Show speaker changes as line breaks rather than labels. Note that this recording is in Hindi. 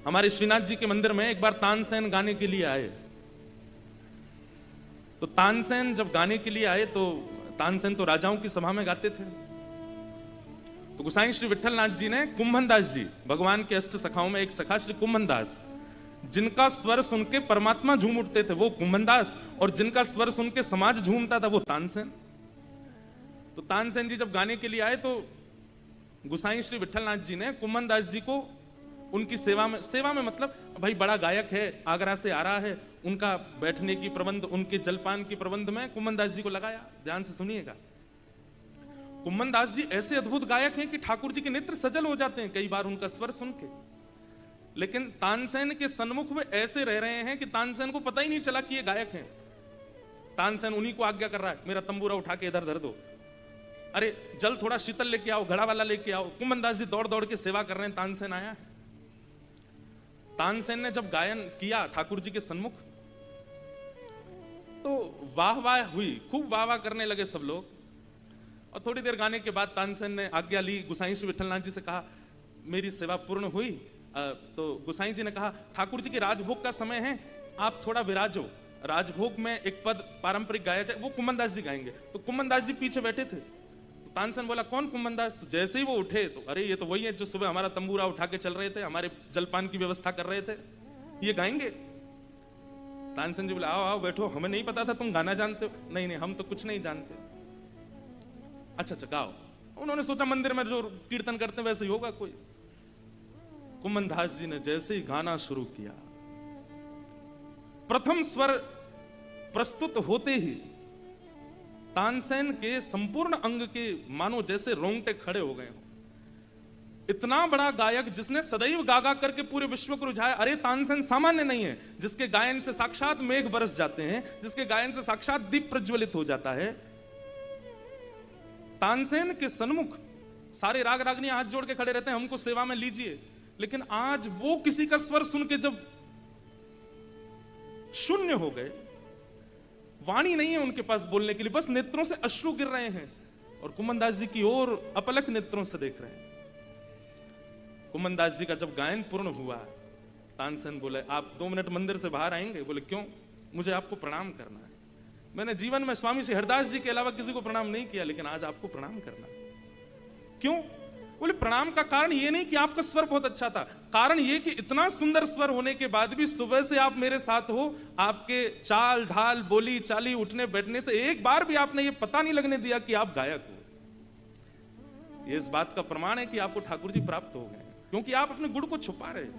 हमारे श्रीनाथ जी के मंदिर में एक बार तानसेन गाने के लिए आए। तो तानसेन जब गाने के लिए आए तो तानसेन तो राजाओं की सभा में गाते थे। तो गोसाई श्री विठलनाथ जी ने कुंभन दास जी, भगवान के अष्ट सखाओं में एक सखा श्री कुंभन दास, जिनका स्वर सुन के परमात्मा झूम उठते थे वो कुंभन दास, और जिनका स्वर सुन के समाज झूमता था वो तानसेन। तो तानसेन जी जब गाने के लिए आए तो गोसाई श्री विठलनाथ जी ने कुंभन दास जी को उनकी सेवा में मतलब भाई बड़ा गायक है, आगरा से आ रहा है, उनका बैठने की प्रबंध, उनके जलपान की प्रबंध में कुंभन दास जी को लगाया। ध्यान से सुनिएगा, कुंभन दास जी ऐसे अद्भुत गायक हैं कि ठाकुर जी के नेत्र सजल हो जाते हैं कई बार उनका स्वर सुन के। लेकिन तानसेन के सन्मुख वे ऐसे रह रहे हैं कि तानसेन को पता ही नहीं चला कि ये गायक हैं। तानसेन उन्हीं को आज्ञा कर रहा है, मेरा तंबूरा उठा के इधर धर दो, अरे जल थोड़ा शीतल लेके आओ, घड़ा वाला लेके आओ। कुंभन दास जी दौड़ दौड़ के सेवा कर रहे हैं, तानसेन आया है। तानसेन ने जब गायन किया ठाकुर जी के सन्मुख तो वाह वाह हुई, खूब वाह वाह करने लगे सब लोग। और थोड़ी देर गाने के बाद तानसेन ने आज्ञा ली, गोसाई श्री विठलनाथ जी से कहा मेरी सेवा पूर्ण हुई। तो गोसाई जी ने कहा ठाकुर जी के राजभोग का समय है, आप थोड़ा विराजो, राजभोग में एक पद पारंपरिक गाया जाए, वो कुंभन दास जी गाएंगे। तो कुंभन दास जी पीछे बैठे थे। तो तानसेन बोला कौन कुंभन दास? तो जैसे ही वो उठे तो अरे ये तो वही है जो सुबह हमारा तंबूरा उठा के चल रहे थे, हमारे जलपान की व्यवस्था कर रहे थे, ये गाएंगे। तानसेन जी बोला आओ आओ बैठो, हमें नहीं पता था तुम गाना जानते हो। नहीं नहीं हम तो कुछ नहीं जानते। अच्छा अच्छा गाओ। उन्होंने सोचा मंदिर में जो कीर्तन करते हैं वैसे ही होगा कोई। कुंभन दास जी ने जैसे ही गाना शुरू किया, प्रथम स्वर प्रस्तुत होते ही तानसेन के संपूर्ण अंग के मानो जैसे रोंगटे खड़े हो गए। इतना बड़ा गायक जिसने सदैव गागा करके पूरे विश्व को रुझाया। अरे तानसेन सामान्य नहीं है, जिसके गायन से साक्षात मेघ बरस जाते हैं, जिसके गायन से साक्षात दीप प्रज्वलित हो जाता है। तानसेन के सन्मुख सारे राग रागनियां हाथ जोड़ के खड़े रहते हैं, हमको सेवा में लीजिए। लेकिन आज वो किसी का स्वर सुन के जब शून्य हो गए, वाणी नहीं है उनके पास बोलने के लिए, बस नेत्रों से अश्रु गिर रहे हैं और कुंभन दास जी की ओर अपलक नेत्रों से देख रहे हैं। कुंभन दास जी का जब गायन पूर्ण हुआ, तानसेन बोले आप 2 मिनट मंदिर से बाहर आएंगे? बोले क्यों? मुझे आपको प्रणाम करना है। मैंने जीवन में स्वामी श्री हरदास जी के अलावा किसी को प्रणाम नहीं किया, लेकिन आज आपको प्रणाम करना है। क्यों? बोले प्रणाम का कारण ये नहीं कि आपका स्वर बहुत अच्छा था, कारण ये कि इतना सुंदर स्वर होने के बाद भी सुबह से आप मेरे साथ हो, आपके चाल ढाल बोली चाली उठने बैठने से एक बार भी आपने ये पता नहीं लगने दिया कि आप गायक हो। ये इस बात का प्रमाण है कि आपको ठाकुर जी प्राप्त हो गए, क्योंकि आप अपने गुण को छुपा रहे हो।